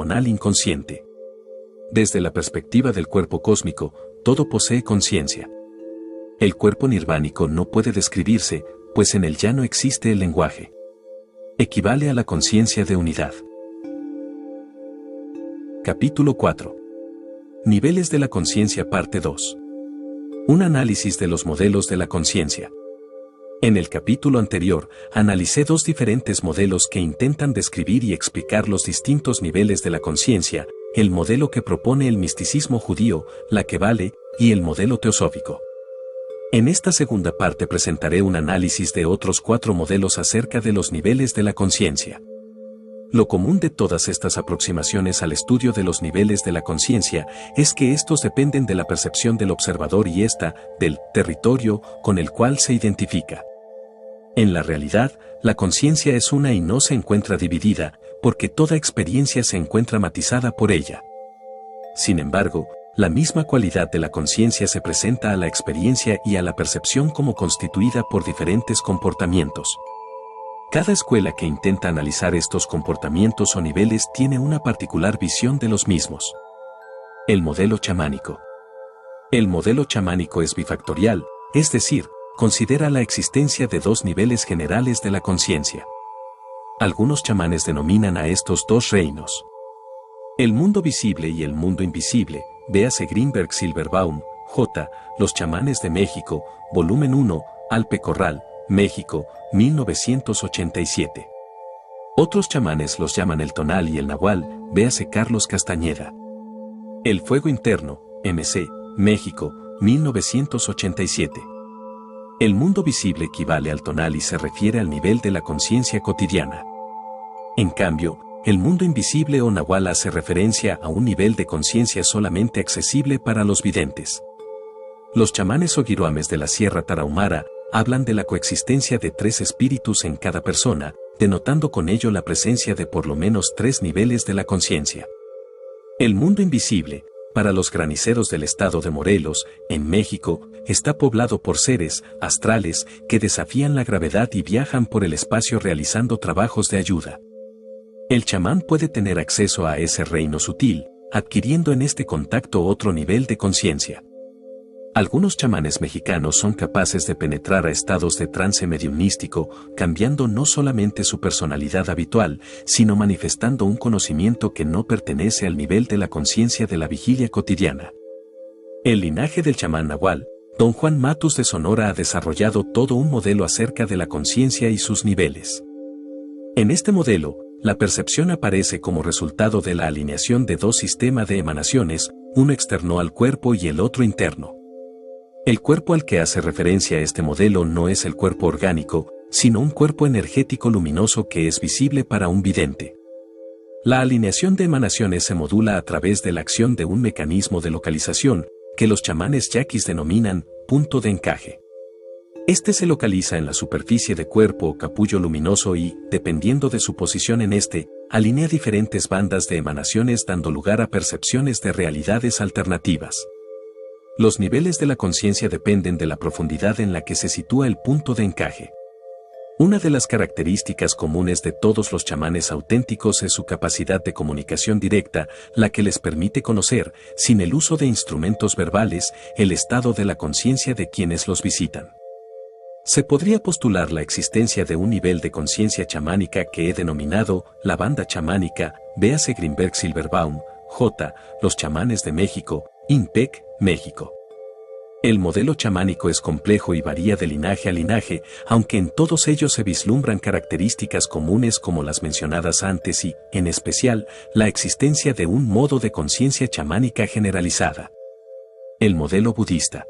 poligonal inconsciente. Desde la perspectiva del cuerpo cósmico, todo posee conciencia. El cuerpo nirvánico no puede describirse, pues en él ya no existe el lenguaje. Equivale a la conciencia de unidad. Capítulo 4. Niveles de la conciencia parte 2. Un análisis de los modelos de la conciencia. En el capítulo anterior, analicé dos diferentes modelos que intentan describir y explicar los distintos niveles de la conciencia, el modelo que propone el misticismo judío, la Kebale, y el modelo teosófico. En esta segunda parte presentaré un análisis de otros 4 modelos acerca de los niveles de la conciencia. Lo común de todas estas aproximaciones al estudio de los niveles de la conciencia es que estos dependen de la percepción del observador y del territorio con el cual se identifica. En la realidad, la conciencia es una y no se encuentra dividida, porque toda experiencia se encuentra matizada por ella. Sin embargo, la misma cualidad de la conciencia se presenta a la experiencia y a la percepción como constituida por diferentes comportamientos. Cada escuela que intenta analizar estos comportamientos o niveles tiene una particular visión de los mismos. El modelo chamánico. El modelo chamánico es bifactorial, es decir, considera la existencia de 2 niveles generales de la conciencia. Algunos chamanes denominan a estos 2 reinos: el mundo visible y el mundo invisible. Véase Greenberg Silverbaum, J. Los chamanes de México, volumen 1, Alpe Corral, México, 1987. Otros chamanes los llaman el tonal y el nahual, véase Carlos Castañeda. El fuego interno, MC, México, 1987. El mundo visible equivale al tonal y se refiere al nivel de la conciencia cotidiana. En cambio, el mundo invisible o nahual hace referencia a un nivel de conciencia solamente accesible para los videntes. Los chamanes oguiruames de la Sierra Tarahumara hablan de la coexistencia de 3 espíritus en cada persona, denotando con ello la presencia de por lo menos 3 niveles de la conciencia. El mundo invisible, para los graniceros del estado de Morelos, en México, está poblado por seres astrales que desafían la gravedad y viajan por el espacio realizando trabajos de ayuda. El chamán puede tener acceso a ese reino sutil, adquiriendo en este contacto otro nivel de conciencia. Algunos chamanes mexicanos son capaces de penetrar a estados de trance mediunístico, cambiando no solamente su personalidad habitual, sino manifestando un conocimiento que no pertenece al nivel de la conciencia de la vigilia cotidiana. El linaje del chamán nahual, Don Juan Matus de Sonora, ha desarrollado todo un modelo acerca de la conciencia y sus niveles. En este modelo, la percepción aparece como resultado de la alineación de 2 sistemas de emanaciones, uno externo al cuerpo y el otro interno. El cuerpo al que hace referencia este modelo no es el cuerpo orgánico, sino un cuerpo energético luminoso que es visible para un vidente. La alineación de emanaciones se modula a través de la acción de un mecanismo de localización, que los chamanes yaquis denominan punto de encaje. Este se localiza en la superficie de cuerpo o capullo luminoso y, dependiendo de su posición en este, alinea diferentes bandas de emanaciones dando lugar a percepciones de realidades alternativas. Los niveles de la conciencia dependen de la profundidad en la que se sitúa el punto de encaje. Una de las características comunes de todos los chamanes auténticos es su capacidad de comunicación directa, la que les permite conocer, sin el uso de instrumentos verbales, el estado de la conciencia de quienes los visitan. Se podría postular la existencia de un nivel de conciencia chamánica que he denominado la banda chamánica, véase Greenberg Silverbaum, J. Los chamanes de México, INPEC, México. El modelo chamánico es complejo y varía de linaje a linaje, aunque en todos ellos se vislumbran características comunes como las mencionadas antes y, en especial, la existencia de un modo de conciencia chamánica generalizada. El modelo budista.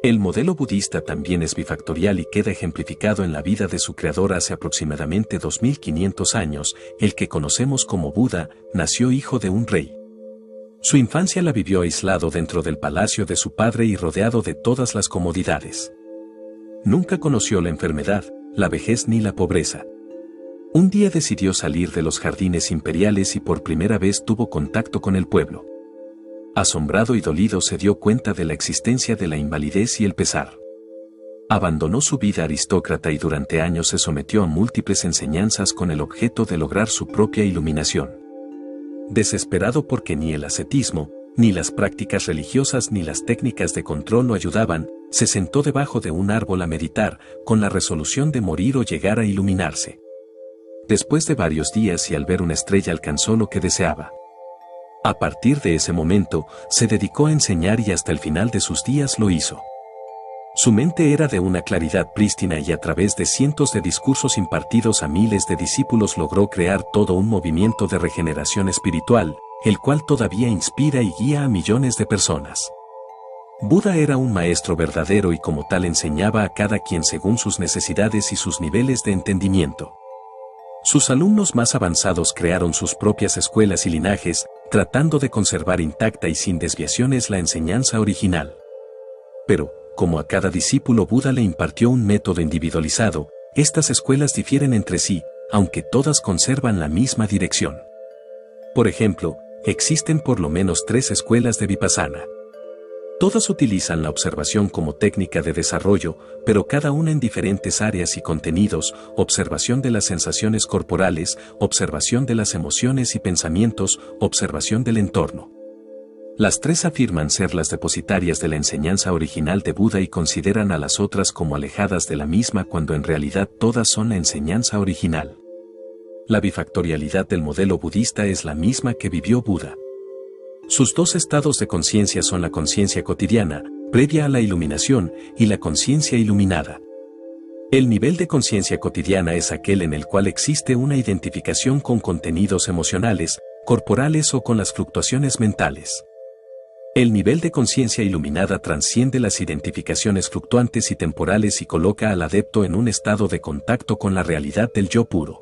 El modelo budista también es bifactorial y queda ejemplificado en la vida de su creador hace aproximadamente 2500 años, el que conocemos como Buda, nació hijo de un rey. Su infancia la vivió aislado dentro del palacio de su padre y rodeado de todas las comodidades. Nunca conoció la enfermedad, la vejez ni la pobreza. Un día decidió salir de los jardines imperiales y por primera vez tuvo contacto con el pueblo. Asombrado y dolido se dio cuenta de la existencia de la invalidez y el pesar. Abandonó su vida aristócrata y durante años se sometió a múltiples enseñanzas con el objeto de lograr su propia iluminación. Desesperado porque ni el ascetismo, ni las prácticas religiosas ni las técnicas de control lo ayudaban, se sentó debajo de un árbol a meditar, con la resolución de morir o llegar a iluminarse. Después de varios días y al ver una estrella alcanzó lo que deseaba. A partir de ese momento, se dedicó a enseñar y hasta el final de sus días lo hizo. Su mente era de una claridad prístina y a través de cientos de discursos impartidos a miles de discípulos logró crear todo un movimiento de regeneración espiritual, el cual todavía inspira y guía a millones de personas. Buda era un maestro verdadero y como tal enseñaba a cada quien según sus necesidades y sus niveles de entendimiento. Sus alumnos más avanzados crearon sus propias escuelas y linajes, tratando de conservar intacta y sin desviaciones la enseñanza original. Pero, como a cada discípulo Buda le impartió un método individualizado, estas escuelas difieren entre sí, aunque todas conservan la misma dirección. Por ejemplo, existen por lo menos 3 escuelas de Vipassana. Todas utilizan la observación como técnica de desarrollo, pero cada una en diferentes áreas y contenidos: observación de las sensaciones corporales, observación de las emociones y pensamientos, observación del entorno. Las 3 afirman ser las depositarias de la enseñanza original de Buda y consideran a las otras como alejadas de la misma cuando en realidad todas son la enseñanza original. La bifactorialidad del modelo budista es la misma que vivió Buda. Sus 2 estados de conciencia son la conciencia cotidiana, previa a la iluminación, y la conciencia iluminada. El nivel de conciencia cotidiana es aquel en el cual existe una identificación con contenidos emocionales, corporales o con las fluctuaciones mentales. El nivel de conciencia iluminada trasciende las identificaciones fluctuantes y temporales y coloca al adepto en un estado de contacto con la realidad del yo puro.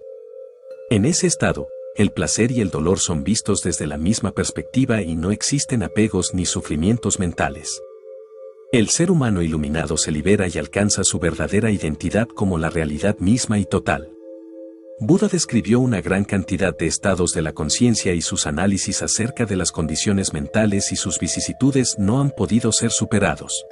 En ese estado, el placer y el dolor son vistos desde la misma perspectiva y no existen apegos ni sufrimientos mentales. El ser humano iluminado se libera y alcanza su verdadera identidad como la realidad misma y total. Buda describió una gran cantidad de estados de la conciencia y sus análisis acerca de las condiciones mentales y sus vicisitudes no han podido ser superados.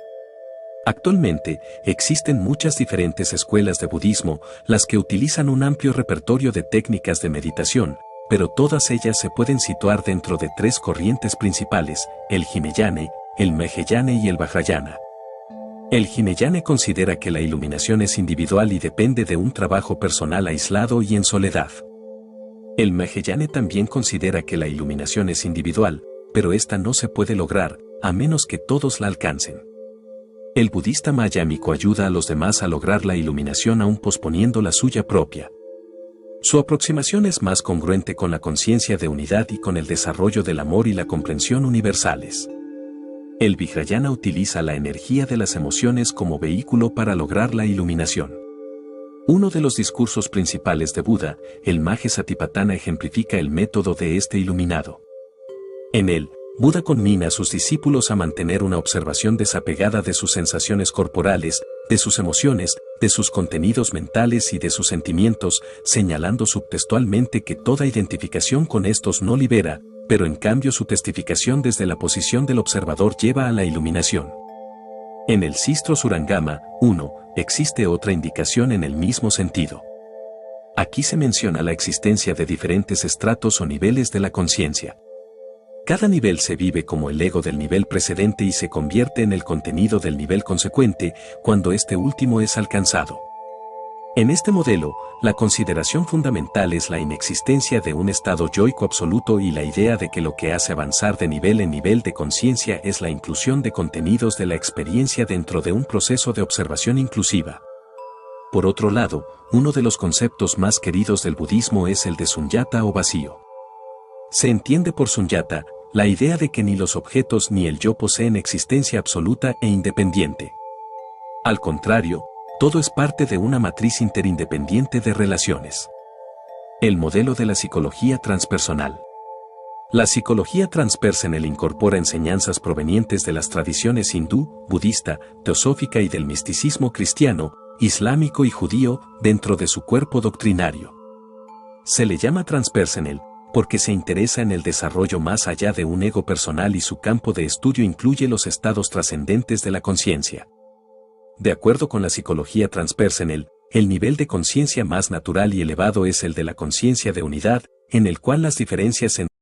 Actualmente, existen muchas diferentes escuelas de budismo, las que utilizan un amplio repertorio de técnicas de meditación, pero todas ellas se pueden situar dentro de 3 corrientes principales: el Hinayana, el Mahayana y el Vajrayana. El Hinayana considera que la iluminación es individual y depende de un trabajo personal aislado y en soledad. El Mahayana también considera que la iluminación es individual, pero esta no se puede lograr, a menos que todos la alcancen. El budista mayámico ayuda a los demás a lograr la iluminación aún posponiendo la suya propia. Su aproximación es más congruente con la conciencia de unidad y con el desarrollo del amor y la comprensión universales. El Vajrayana utiliza la energía de las emociones como vehículo para lograr la iluminación. Uno de los discursos principales de Buda, el Mahāsatipatthana, ejemplifica el método de este iluminado. En él, Buda conmina a sus discípulos a mantener una observación desapegada de sus sensaciones corporales, de sus emociones, de sus contenidos mentales y de sus sentimientos, señalando subtextualmente que toda identificación con estos no libera, pero en cambio su testificación desde la posición del observador lleva a la iluminación. En el Sistro Surangama 1, existe otra indicación en el mismo sentido. Aquí se menciona la existencia de diferentes estratos o niveles de la conciencia. Cada nivel se vive como el ego del nivel precedente y se convierte en el contenido del nivel consecuente cuando este último es alcanzado. En este modelo, la consideración fundamental es la inexistencia de un estado yoico absoluto y la idea de que lo que hace avanzar de nivel en nivel de conciencia es la inclusión de contenidos de la experiencia dentro de un proceso de observación inclusiva. Por otro lado, uno de los conceptos más queridos del budismo es el de sunyata o vacío. Se entiende por sunyata la idea de que ni los objetos ni el yo poseen existencia absoluta e independiente. Al contrario, todo es parte de una matriz interindependiente de relaciones. El modelo de la psicología transpersonal. La psicología transpersonal incorpora enseñanzas provenientes de las tradiciones hindú, budista, teosófica y del misticismo cristiano, islámico y judío dentro de su cuerpo doctrinario. Se le llama transpersonal porque se interesa en el desarrollo más allá de un ego personal y su campo de estudio incluye los estados trascendentes de la conciencia. De acuerdo con la psicología transpersonal, el nivel de conciencia más natural y elevado es el de la conciencia de unidad, en el cual las diferencias entre